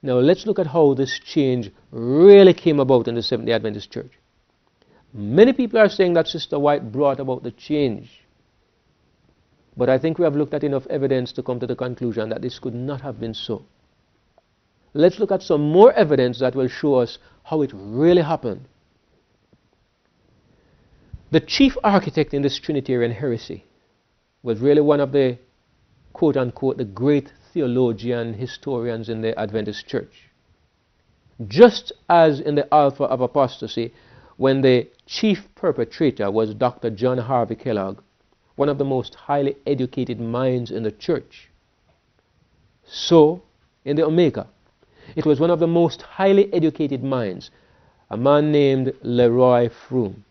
Now let's look at how this change really came about in the Seventh-day Adventist Church. Many people are saying that Sister White brought about the change. But I think we have looked at enough evidence to come to the conclusion that this could not have been so. Let's look at some more evidence that will show us how it really happened. The chief architect in this Trinitarian heresy was really one of the quote-unquote the great theologian historians in the Adventist Church. Just as in the Alpha of Apostasy, when the chief perpetrator was Dr. John Harvey Kellogg, one of the most highly educated minds in the church, so in the Omega, it was one of the most highly educated minds, a man named Leroy Froom.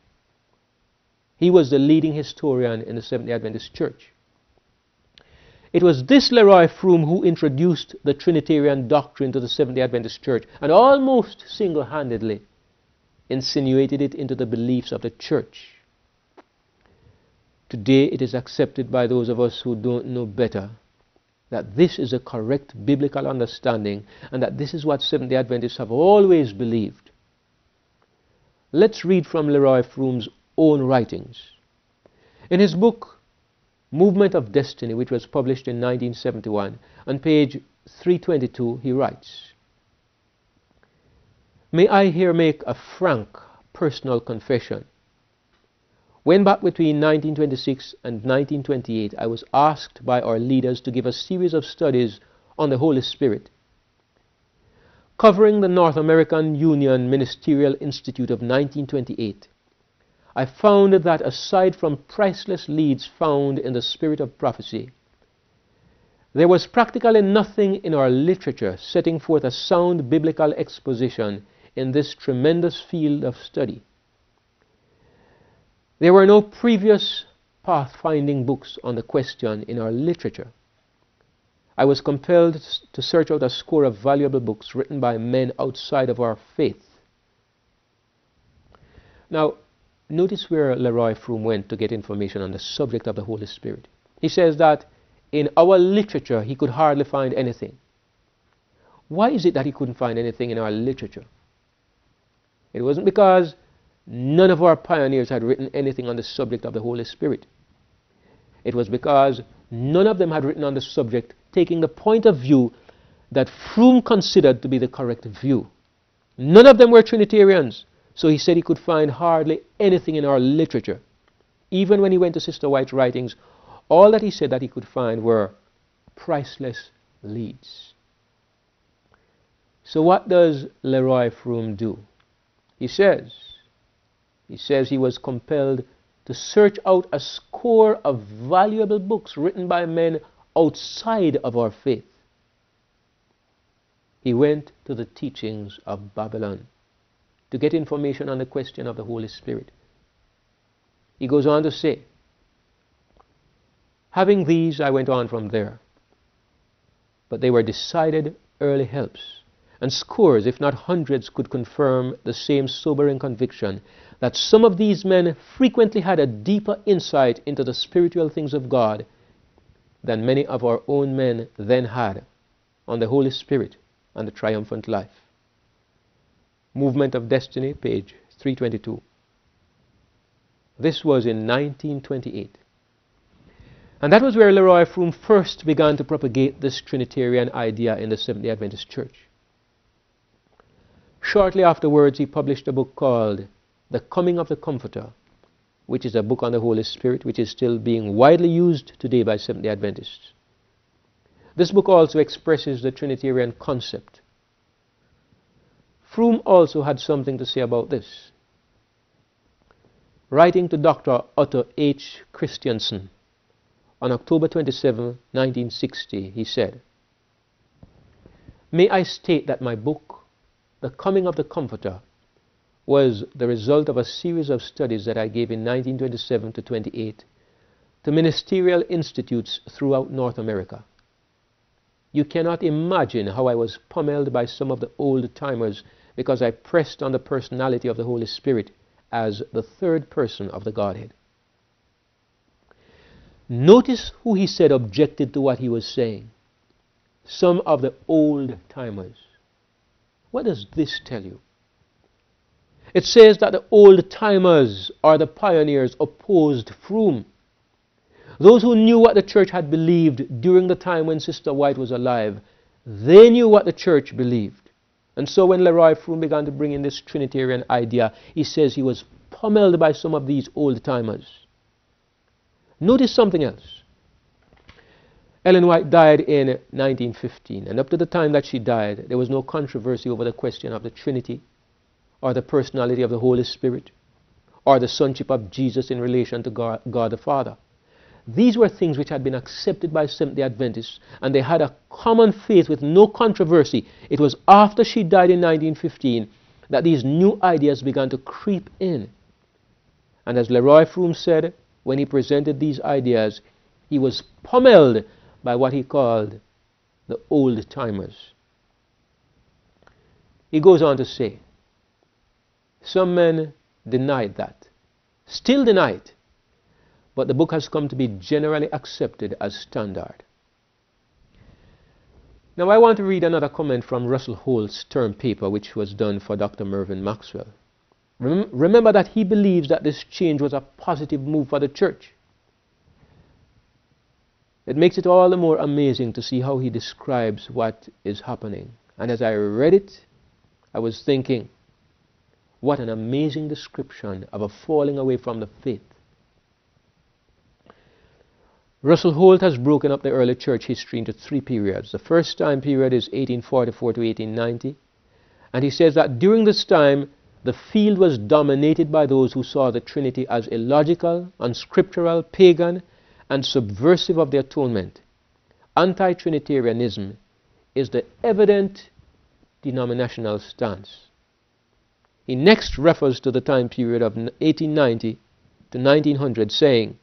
He was the leading historian in the Seventh-day Adventist Church. It was this Leroy Froom who introduced the Trinitarian doctrine to the Seventh-day Adventist Church and almost single-handedly insinuated it into the beliefs of the church. Today it is accepted by those of us who don't know better that this is a correct biblical understanding and that this is what Seventh-day Adventists have always believed. Let's read from Leroy Froom's own writings. In his book Movement of Destiny, which was published in 1971, on page 322 he writes, "May I here make a frank personal confession. When back between 1926 and 1928 I was asked by our leaders to give a series of studies on the Holy Spirit, covering the North American Union Ministerial Institute of 1928, I found that aside from priceless leads found in the spirit of prophecy, there was practically nothing in our literature setting forth a sound biblical exposition in this tremendous field of study. There were no previous pathfinding books on the question in our literature. I was compelled to search out a score of valuable books written by men outside of our faith." Now, notice where Leroy Froom went to get information on the subject of the Holy Spirit. He says that in our literature he could hardly find anything. Why is it that he couldn't find anything in our literature? It wasn't because none of our pioneers had written anything on the subject of the Holy Spirit. It was because none of them had written on the subject taking the point of view that Froom considered to be the correct view. None of them were Trinitarians. So he said he could find hardly anything in our literature. Even when he went to Sister White's writings, all that he said that he could find were priceless leads. So what does Leroy Froom do? He says he was compelled to search out a score of valuable books written by men outside of our faith. He went to the teachings of Babylon to get information on the question of the Holy Spirit. He goes on to say, "Having these, I went on from there. But they were decided early helps, and scores, if not hundreds, could confirm the same sobering conviction that some of these men frequently had a deeper insight into the spiritual things of God than many of our own men then had on the Holy Spirit and the triumphant life." Movement of Destiny, page 322. This was in 1928. And that was where Leroy Froom first began to propagate this Trinitarian idea in the Seventh-day Adventist Church. Shortly afterwards, he published a book called The Coming of the Comforter, which is a book on the Holy Spirit, which is still being widely used today by Seventh-day Adventists. This book also expresses the Trinitarian concept. Froom also had something to say about this. Writing to Dr. Otto H. Christiansen on October 27, 1960, he said, "May I state that my book, The Coming of the Comforter, was the result of a series of studies that I gave in 1927 to 28 to ministerial institutes throughout North America. You cannot imagine how I was pummeled by some of the old-timers because I pressed on the personality of the Holy Spirit as the third person of the Godhead." Notice who he said objected to what he was saying. Some of the old-timers. What does this tell you? It says that the old-timers or the pioneers opposed Froom. Those who knew what the church had believed during the time when Sister White was alive, they knew what the church believed. And so when Leroy Froom began to bring in this Trinitarian idea, he says he was pummeled by some of these old-timers. Notice something else. Ellen White died in 1915, and up to the time that she died, there was no controversy over the question of the Trinity, or the personality of the Holy Spirit, or the sonship of Jesus in relation to God the Father. These were things which had been accepted by Seventh-day Adventists, and they had a common faith with no controversy. It was after she died in 1915 that these new ideas began to creep in. And as Leroy Froom said, when he presented these ideas, he was pummeled by what he called the old-timers. He goes on to say, some men denied that, still deny it, but the book has come to be generally accepted as standard. Now I want to read another comment from Russell Holt's term paper, which was done for Dr. Mervyn Maxwell. Remember that he believes that this change was a positive move for the church. It makes it all the more amazing to see how he describes what is happening. And as I read it, I was thinking, what an amazing description of a falling away from the faith. Russell Holt has broken up the early church history into three periods. The first time period is 1844 to 1890. And he says that during this time, the field was dominated by those who saw the Trinity as illogical, unscriptural, pagan, and subversive of the atonement. Anti-Trinitarianism is the evident denominational stance. He next refers to the time period of 1890 to 1900, saying,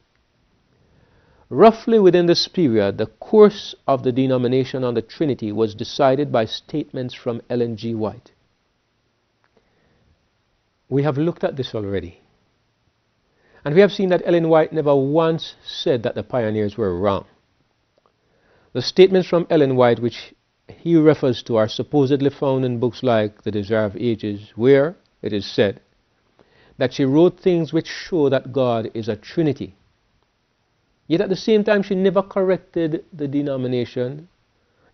roughly within this period, the course of the denomination on the Trinity was decided by statements from Ellen G. White. We have looked at this already. And we have seen that Ellen White never once said that the pioneers were wrong. The statements from Ellen White which he refers to are supposedly found in books like The Desire of Ages, where it is said that she wrote things which show that God is a Trinity. Yet at the same time, she never corrected the denomination,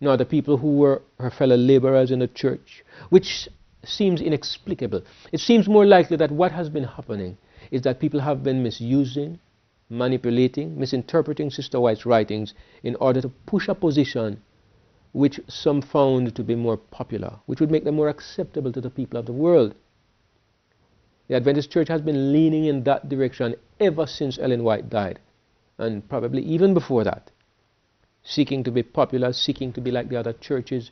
nor the people who were her fellow laborers in the church, which seems inexplicable. It seems more likely that what has been happening is that people have been misusing, manipulating, misinterpreting Sister White's writings in order to push a position which some found to be more popular, which would make them more acceptable to the people of the world. The Adventist Church has been leaning in that direction ever since Ellen White died, and probably even before that, seeking to be popular, seeking to be like the other churches.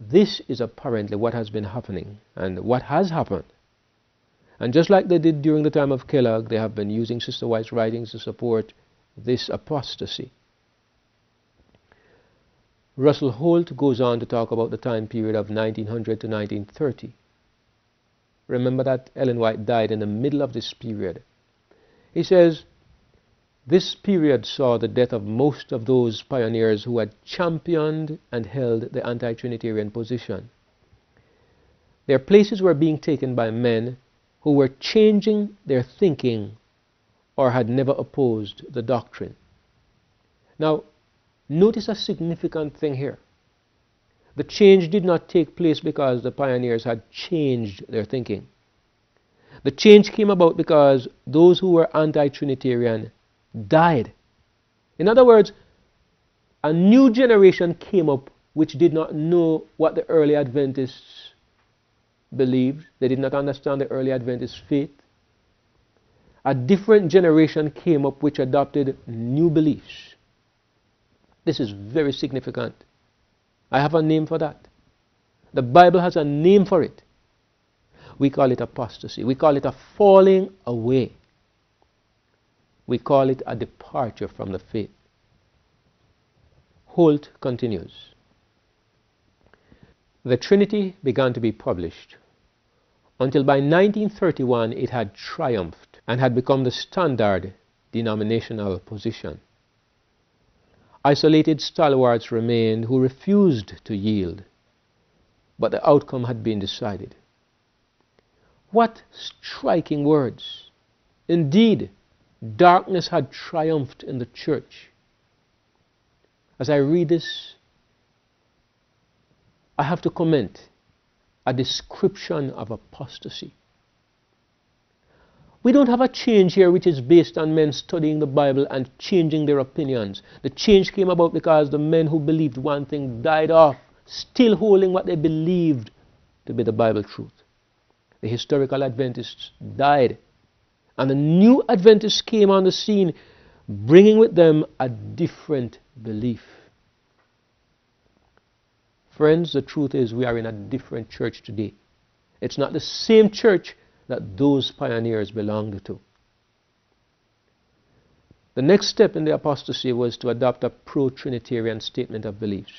This is apparently what has been happening and what has happened. And just like they did during the time of Kellogg, they have been using Sister White's writings to support this apostasy. Russell Holt goes on to talk about the time period of 1900 to 1930. Remember that Ellen White died in the middle of this period. He says, this period saw the death of most of those pioneers who had championed and held the anti-Trinitarian position. Their places were being taken by men who were changing their thinking or had never opposed the doctrine. Now, notice a significant thing here. The change did not take place because the pioneers had changed their thinking. The change came about because those who were anti-Trinitarian died. In other words, a new generation came up which did not know what the early Adventists believed. They did not understand the early Adventist faith. A different generation came up which adopted new beliefs. This is very significant. I have a name for that. The Bible has a name for it. We call it apostasy. We call it a falling away. We call it a departure from the faith. Holt continues. The Trinity began to be published until by 1931 it had triumphed and had become the standard denominational position. Isolated stalwarts remained who refused to yield. but the outcome had been decided. What striking words! Indeed, darkness had triumphed in the church. As I read this, I have to comment a description of apostasy. We don't have a change here which is based on men studying the Bible and changing their opinions. The change came about because the men who believed one thing died off, still holding what they believed to be the Bible truth. The historical Adventists died, and the new Adventists came on the scene, bringing with them a different belief. Friends, the truth is we are in a different church today. It's not the same church that those pioneers belonged to. The next step in the apostasy was to adopt a pro-Trinitarian statement of beliefs.